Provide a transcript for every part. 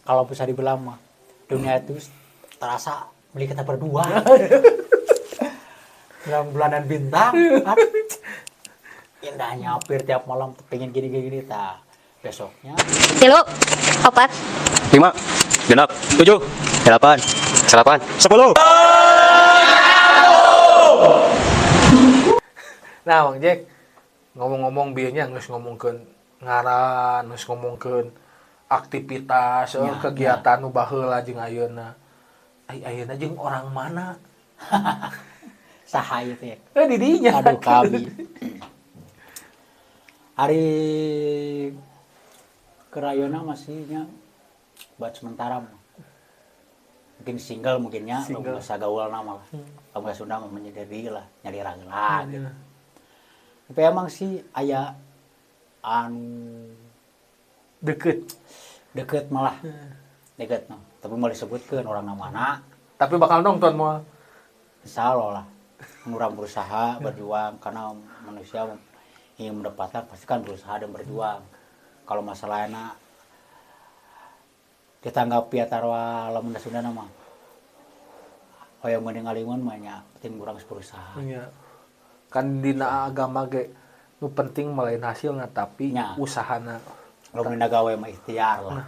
kalau bisa dibilang mah dunia itu terasa milik kita berdua. Bulan dan bintang kan indahnya hampir tiap malam pengen gini tak besoknya 3, 4, 5, 6, 7, 8, 10. Nah Bang Jack ngomong-ngomong bieunya geus ngomongkeun ngaran, geus ngomongkeun aktivitas, Ya, kegiatan nu baheula jeung ayeuna. Ayeuna jeung orang mana? saha itu ya. Di dinya. Aduh kami. Hari kerayona masihnya buat sementara mah. Mungkin single mungkinnya Single. bahasa gaul nama lah. Kalau bahasa Sunda mah menyendiri lah, nyari ragela gitu. Tapi emang sih aya anu deket malah. Deket no. Tapi mau disebutkeun orang mana. Tapi bakal nonton moal. Insyaallah lah. Orang berusaha berjuang karena manusia ingin mendapatkan pasti kan berusaha dan berjuang. Kalau masalahnya ditanggapi atarwa lamun Sunda nama hoyong mending ngalimun mah nya penting urang berusaha. Iya. Kan dina agama ge nu penting melain hasilna tapi Nya. usahana. Lamun gawe mah ikhtiar lah.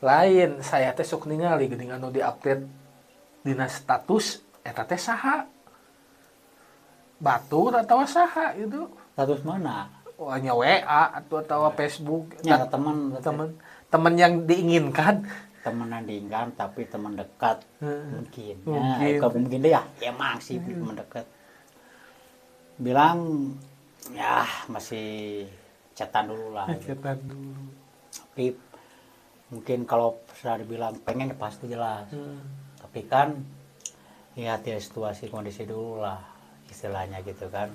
Lain saya teh sok ningali geuning anu di-update dina status eta teh saha? Batur atau saha itu? Status mana? Hanya WA atau Facebook. Nya teman Teman yang diinginkan. teman nandingan tapi teman dekat mungkin. Mungkin. Ya, mungkin deh ya. Emang sih teman dekat. Bilang ya masih chatan dulu lah. Cetan dulu. Tapi mungkin kalau sudah dibilang pengen pasti jelas. Tapi kan lihat ya situasi kondisi dulu lah istilahnya gitu kan.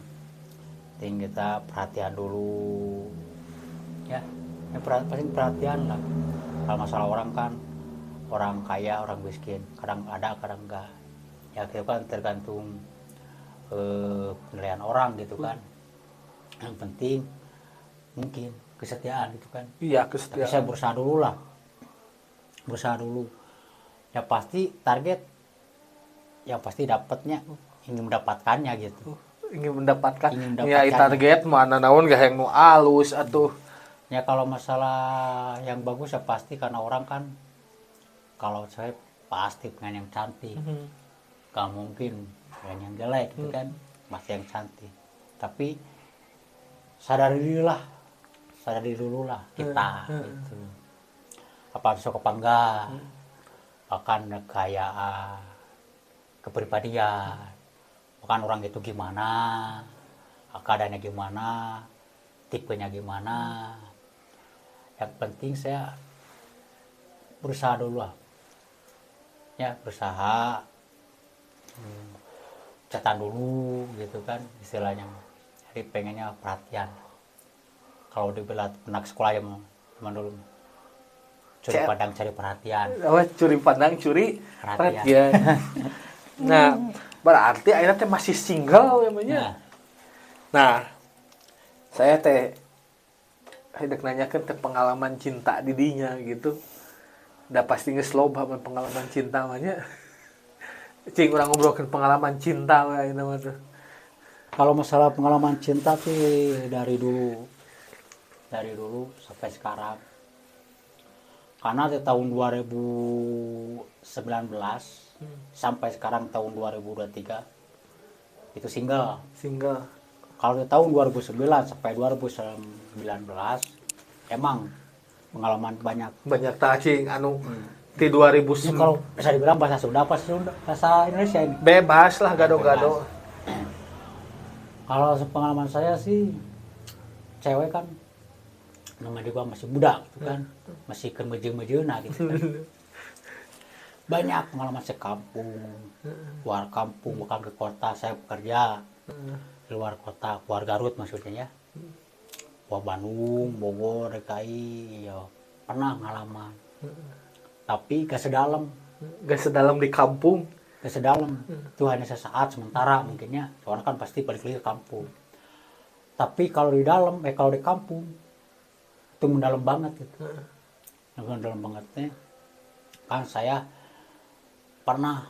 Tinggal kita perhatian dulu. Ya pasti perhatian lah. Kalau masalah orang kan orang kaya, orang miskin, kadang ada, kadang enggak. Ya itu kan tergantung penilaian orang gitu kan. Yang penting mungkin kesetiaan gitu kan. Iya, Tapi saya kesetiaan. berusaha dulu lah. Berusaha dulu. Ya pasti target yang pasti dapatnya ingin mendapatkannya gitu. Ingin mendapatkan. Ingin Ya mendapatkannya. target mana naon gak yang nu alus atuh. Ya kalau masalah yang bagus ya pasti karena orang kan kalau saya pasti pengen yang cantik. Gak mungkin pengen yang jelek gitu kan. Pasti yang cantik. Tapi sadari dulu lah kita gitu. Apa bisa apa enggak. Bahkan kekayaan, kepribadian. Bahkan orang itu gimana, keadaannya gimana, tipenya gimana. Yang penting saya berusaha dulu lah. Ya berusaha catatan dulu gitu kan istilahnya. Jadi pengennya perhatian. Kalau dibilang anak sekolah ya teman dulu curi pandang cari perhatian. Curi pandang curi Perhatian. perhatian. Nah, berarti akhirnya teh masih single namanya. Nah, saya teh hendak nanyakan teh pengalaman cinta di dinya gitu. Udah pasti geus loba pengalaman cinta mah nya. Cing urang ngobrolkeun pengalaman cinta we ayeuna mah tuh. Kalau masalah pengalaman cinta sih dari dulu sampai sekarang. Karena di tahun 2019 sampai sekarang tahun 2023 itu single. Single. Kalau di tahun 2009 sampai 2019 emang pengalaman banyak. Banyak cing anu di Ini 2009 kalau bisa dibilang bahasa Sunda apa Sunda? Bahasa Indonesia ini. bebas lah gado-gado. Kalau pengalaman saya sih cewek kan namanya juga masih muda gitu kan. Masih kemeje-mejena gitu kan. Banyak pengalaman sekampung, luar kampung, bukan ke kota. Saya bekerja di luar kota, keluar Garut maksudnya ya. Keluar Bandung, Bogor, DKI, ya pernah pengalaman. Tapi gak sedalam, Gak sedalam di kampung. gak sedalam. Itu hanya sesaat sementara mungkinnya. Soalnya kan pasti balik lagi ke kampung. Tapi kalau di dalam, kalau di kampung itu mendalam banget gitu. dalam banget nih kan saya pernah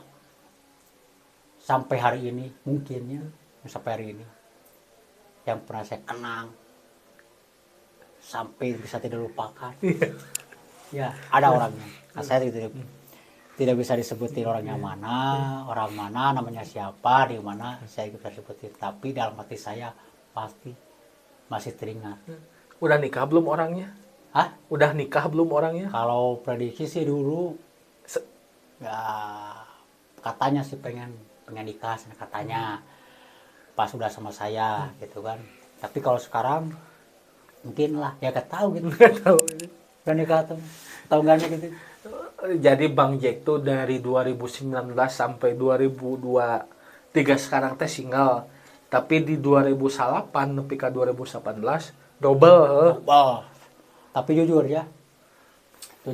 sampai hari ini mungkinnya sampai hari ini yang pernah saya kenang sampai bisa tidak lupakan ya ada orangnya. Nah, saya tidak bisa disebutin orangnya mana, orang mana, namanya siapa, di mana saya bisa sebutin, tapi dalam hati saya pasti masih teringat. Udah nikah belum orangnya? Hah? Udah nikah belum orangnya? Kalau prediksi sih dulu ya katanya sih pengen nikah katanya pas udah sama saya gitu kan. Tapi kalau sekarang mungkin lah ya gak tahu gitu. Nggak tahu. Udah nikah tahu nggak gitu. Jadi Bang Jack tuh dari 2019 sampai 2023 sekarang teh single. Tapi di 2008 nepi ka 2018 double. Oh, tapi jujur ya, di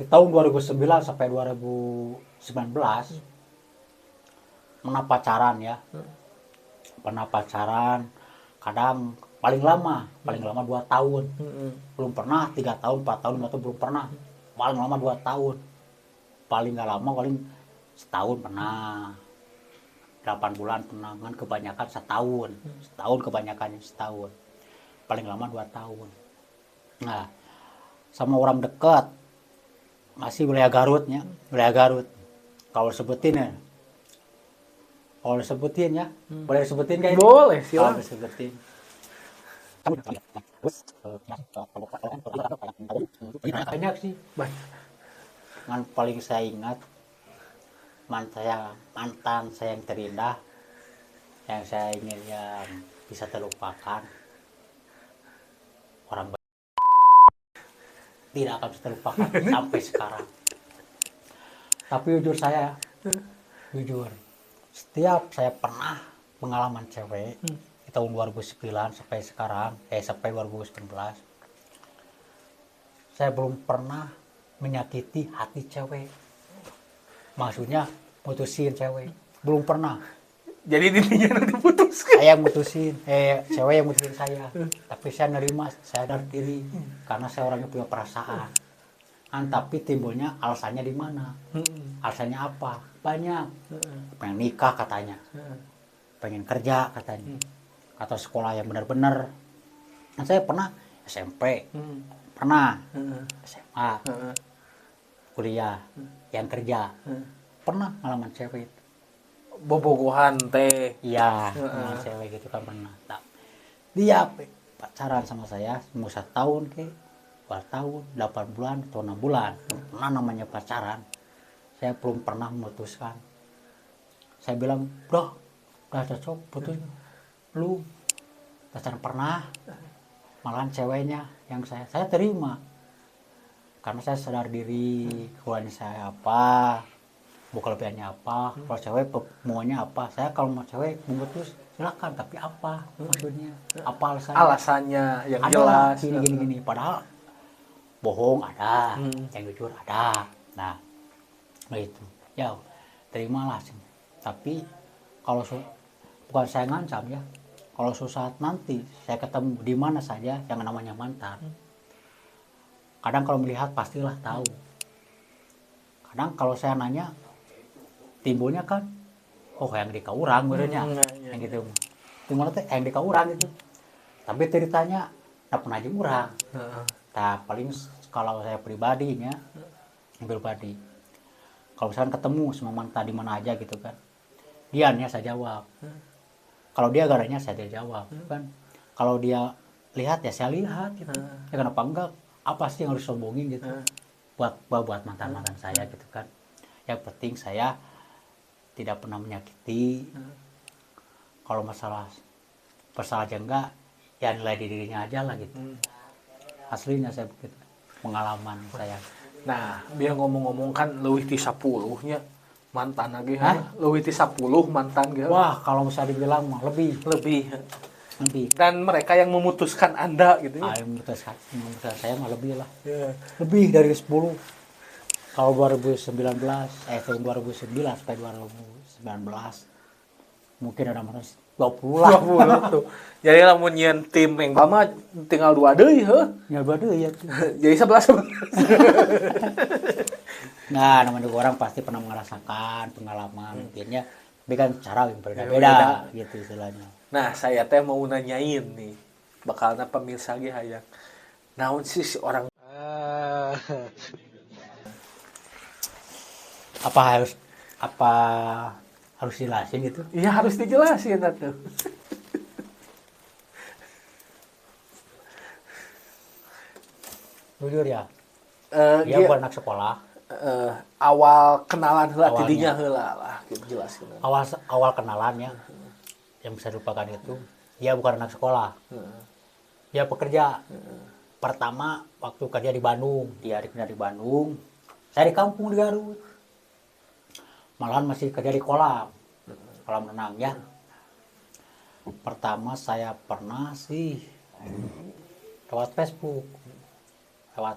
tahun 2009 sampai 2019 pernah pacaran ya, kadang paling lama 2 tahun, belum pernah 3 tahun, 4 tahun, 5 tahun belum pernah, paling lama 2 tahun, paling nggak lama paling setahun pernah, 8 bulan pernah, kan kebanyakan setahun kebanyakannya setahun, paling lama 2 tahun. Nah, sama orang dekat masih wilayah Garutnya, kalau disebutin ya, boleh disebutin kayak Boleh, silakan. disebutin. Banyak sih, yang paling saya ingat mantan saya yang terindah, yang saya ingin yang bisa terlupakan, orang tidak akan bisa terlupakan sampai sekarang. Tapi jujur setiap saya pernah pengalaman cewek di tahun 2009 sampai sekarang sampai 2019 saya belum pernah menyakiti hati cewek, maksudnya mutusin cewek, belum pernah. Jadi intinya nanti putus. Saya mutusin cewek yang mutusin saya, tapi saya nerima, saya sadar diri karena saya orangnya punya perasaan kan. Tapi timbulnya alasannya di mana, alasannya apa, banyak, pengen nikah katanya, pengen kerja katanya, atau sekolah yang benar-benar. Nah, saya pernah SMP, pernah SMA, kuliah, yang kerja, pernah ngalaman cewek itu. Bobogohan teh. Iya, sama cewek gitu kan pernah. Dia pacaran sama saya mau 1 tahun ke 2 tahun, 8 bulan atau 6 bulan. Pernah namanya pacaran. Saya belum pernah memutuskan. Saya bilang, udah cocok, putus. Lu pacaran pernah, malahan ceweknya yang saya terima. Karena saya sadar diri, kekurangan saya apa, kelebihannya apa, kalau cewek maunya apa. Saya kalau mau cewek memutus silakan, tapi apa maksudnya, apa Alasannya yang ada jelas. gini padahal bohong ada, yang jujur ada. Nah itu ya terimalah sih. Tapi kalau bukan saya ngancam ya, kalau suatu saat nanti saya ketemu di mana saja yang namanya mantan, kadang kalau melihat pastilah tahu. Kadang kalau saya nanya timbulnya kan, oh yang di kaurang berenya, yang gitu. Timbulnya tuh yang di kaurang gitu. Tapi ceritanya tak pernah aja urang. Nah, paling kalau saya pribadi, kalau misalkan ketemu sama mantan di mana aja gitu kan, dianya saya jawab. Kalau dia garanya saya jawab kan. Kalau dia lihat ya saya lihat gitu. Ya kenapa enggak? Apa sih yang harus sombongin gitu? Buat mantan-mantan saya gitu kan. Yang penting saya tidak pernah menyakiti. Kalau masalah aja enggak, ya nilai dirinya aja lah gitu. Aslinya saya begitu, pengalaman saya. Nah, dia ngomong-ngomong kan leuwih ti 10-nya mantan lagi. Leuwih ti 10 mantan gitu. Wah, kalau bisa dibilang mah lebih. Dan mereka yang memutuskan Anda gitu ya. Yang memutuskan saya mah lebih lah. Lebih dari 10. Kalau 2009 sampai 2019 mungkin ada 20 lah. 20 tuh. Jadi lamun nyeun tim yang lama tinggal 2 deui heuh. Ya baru ya. Jadi 11. Nah, namanya juga orang pasti pernah merasakan pengalaman mungkinnya, tapi kan cara yang berbeda gitu istilahnya. Nah, saya teh mau nanyain nih, bakalna pemirsa ge hayang. Naon sih si orang Apa harus jelasin gitu? iya harus dijelasin atuh. Jujur ya, dia Dia bukan anak sekolah. awal kenalan heula Awalnya. tidinya heula lah gitu jelaskeun. Awal kenalannya yang bisa dilupakan itu, dia bukan anak sekolah. Dia pekerja. Pertama waktu kerja di Bandung, dia kerja di Bandung. Saya di kampung di Garut. Malahan masih kerja di kolam renang ya. Pertama saya pernah sih lewat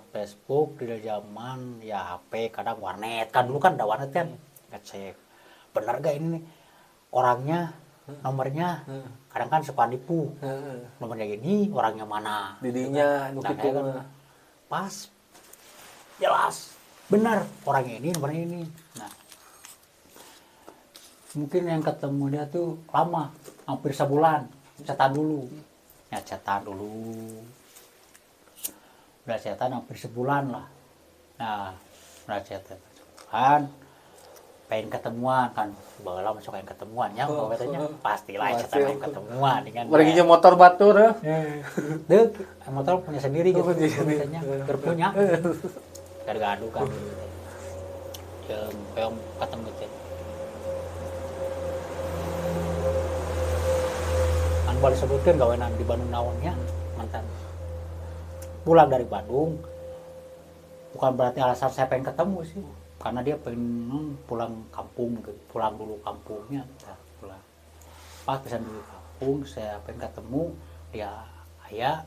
Facebook di zaman ya HP kadang warnet kan, dulu kan ada warnet kan, ngecek benar gak ini nih orangnya, nomornya, kadang kan suka nipu, nomornya gini orangnya mana Didinya nu nah, kitu kan mah. pas jelas benar orangnya ini nomornya ini. Nah mungkin yang ketemu dia tuh lama, hampir sebulan, chatan dulu udah chatan hampir sebulan lah. Nah udah chatan sebulan, pengen ketemuan kan, baheula masuk pengen ketemuannya, katanya pastilah chatan pengen ketemuan dengan Barinya motor batur heuh. deh motor punya sendiri gitu, punya sendiri. katanya berpunya gaduh kan yang ketemu teh kan boleh sebutkan gawenan di Bandung naonnya mantan pulang dari Bandung, bukan berarti alasan saya pengen ketemu sih, karena dia pengen pulang kampung, pulang dulu kampungnya, pulang pas pesan dulu kampung, saya pengen ketemu dia ayah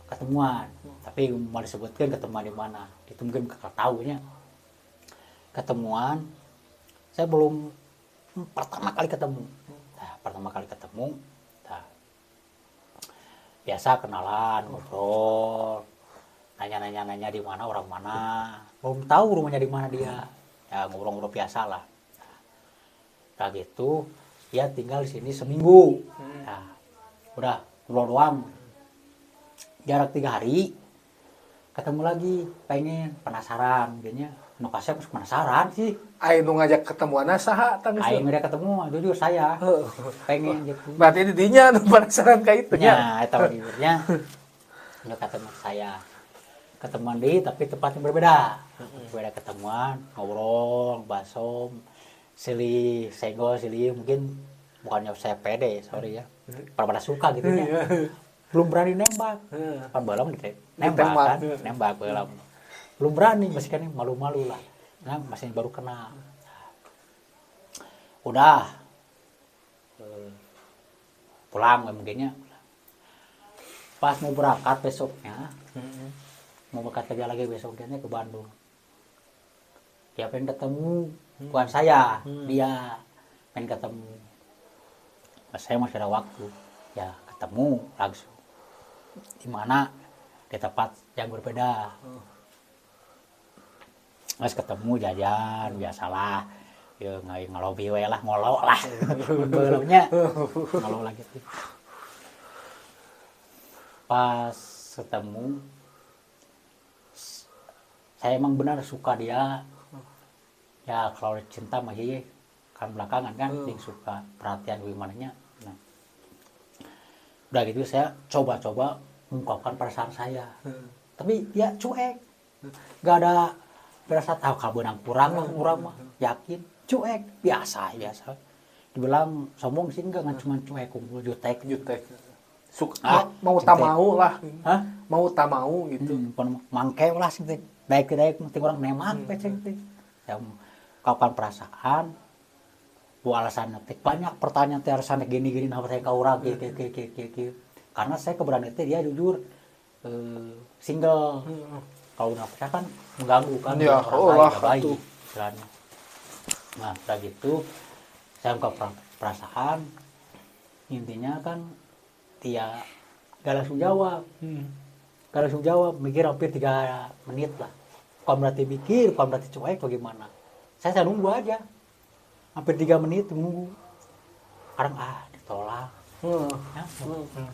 ketemuan, tapi mau disebutkan ketemuan di mana itu mungkin kakak tahunya. Ketemuan saya belum pertama kali ketemu, nah, biasa kenalan, ngobrol, nanya di mana orang mana, belum tahu rumahnya di mana dia, ya ngobrol-ngobrol biasa lah. Nah gitu, dia tinggal di sini seminggu, nah, udah ngobrol doang, jarak 3 hari, ketemu lagi, pengen penasaran, jadinya, nukasnya penasaran sih. Aing nu ngajak ketemuanna saha tangis. Aing udah ketemu, jujur saya pengen gitu. Berarti didinya nu penasaran ka itu nya. Ya, eta jujurnya udah ketemu saya. Ketemuan deui tapi tempatnya berbeda. Beda ketemuan, ngobrol, basom, silih, senggol, silih mungkin bukannya saya pede, sorry ya. Pada suka gitu ya. Belum berani nembak. Pan belum nembak kan, nembak belum. Belum berani, masih kan malu-malu lah. Nah, masih baru kenal. Udah pulang mungkinnya. Pas mau berangkat besoknya, mau berangkat kerja lagi besoknya ke Bandung. Dia pengen ketemu, bukan saya, dia pengen ketemu. Pas saya masih ada waktu, ya ketemu langsung. Di mana? Di tempat yang berbeda. Mas ketemu jajan biasalah, ya ngalobi we lah, ngolo lah, belumnya ngolo lagi tuh. Pas ketemu, saya emang benar suka dia. Ya kalau cinta mah iya, kan belakangan kan, yang suka perhatian gimananya. Nah, udah gitu saya coba-coba mengungkapkan perasaan saya, tapi dia cuek, gak ada. Berasa tahu kabenang kurang lah orang mah yakin cuek biasa dibilang sombong sih enggak cuma cuek kumpul jutek suka mau tak mau lah. Hah? Mau tak mau gitu. Mangke lah sih baik penting orang nemak peceng teh yang kapan perasaan bu alasan teh banyak pertanyaan teh alasan gini nah saya ka urang gitu karena saya keberanian teh dia jujur single. Kalau udah pecah kan mengganggu kan ya, orang lain gak baik istilahnya. Nah udah gitu saya ungkap perasaan, intinya kan dia gak langsung jawab. Gak langsung jawab, mikir hampir 3 menit lah. Bukan berarti mikir, bukan berarti cuek atau gimana. Saya nunggu aja. Hampir 3 menit nunggu. Kadang ditolak. Ya,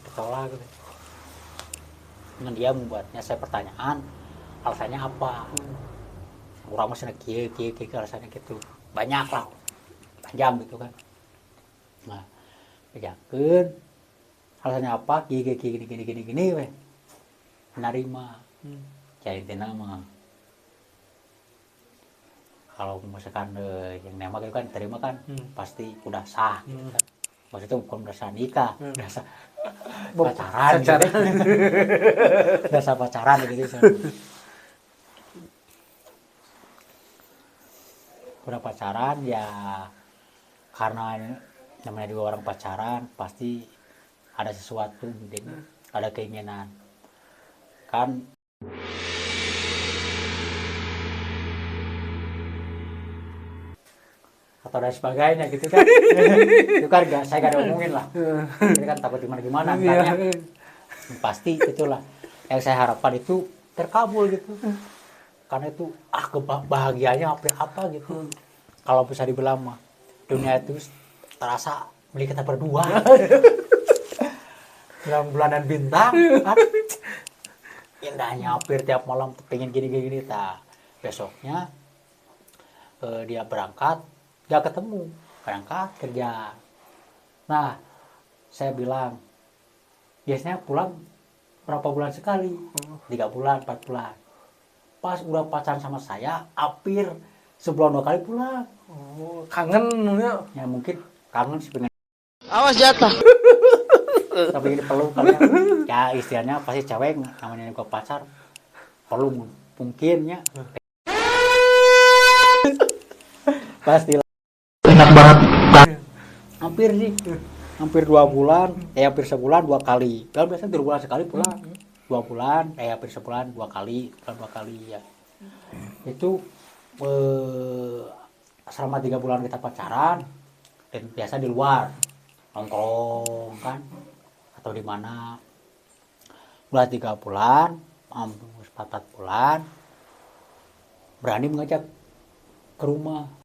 ditolak gitu. Dengan dia membuatnya saya pertanyaan, alasannya apa? Orang masih kieu alasannya gitu. Banyak lah. Panjang gitu kan. Nah, bejakeun alasannya apa? Gini weh. Menerima. Jadi intinya mah kalau misalkan yang nembak itu kan terima kan pasti udah sah gitu kan. Maksudnya bukan udah sah nikah, udah sah pacaran gitu. Udah sah pacaran gitu. Udah pacaran ya, karena namanya juga orang pacaran pasti ada sesuatu mungkin, ada keinginan kan. Atau dan sebagainya gitu kan. Itu kan saya gak ada omongin lah. Ini kan takut gimana kan. Pasti itulah yang saya harapkan itu terkabul gitu. Karena itu kebahagiaannya hampir apa gitu. Kalau bisa dibilang mah dunia itu terasa milik kita berdua. Dalam bulanan bintang kan. Indahnya hampir tiap malam pengen gini tak. Besoknya dia berangkat gak ketemu, berangkat kerja. Nah, saya bilang biasanya pulang berapa bulan sekali? 3 bulan, 4 bulan. Pas udah pacaran sama saya, hampir sebulan 2 kali pulang. Kangen Ya mungkin kangen sih, pengen. Awas jatuh. Tapi ini perlu kali ya. Ya istilahnya pasti cewek namanya juga pacar perlu mungkinnya. Pasti enak banget. Hampir sih. Hampir 2 bulan, hampir sebulan 2 kali. Kalau biasanya 2 bulan sekali pulang. 2 bulan, hampir sebulan 2 kali, bulan 2 kali ya. Itu selama 3 bulan kita pacaran dan biasa di luar nongkrong kan atau di mana. Udah 3 bulan, 4 bulan berani mengajak ke rumah.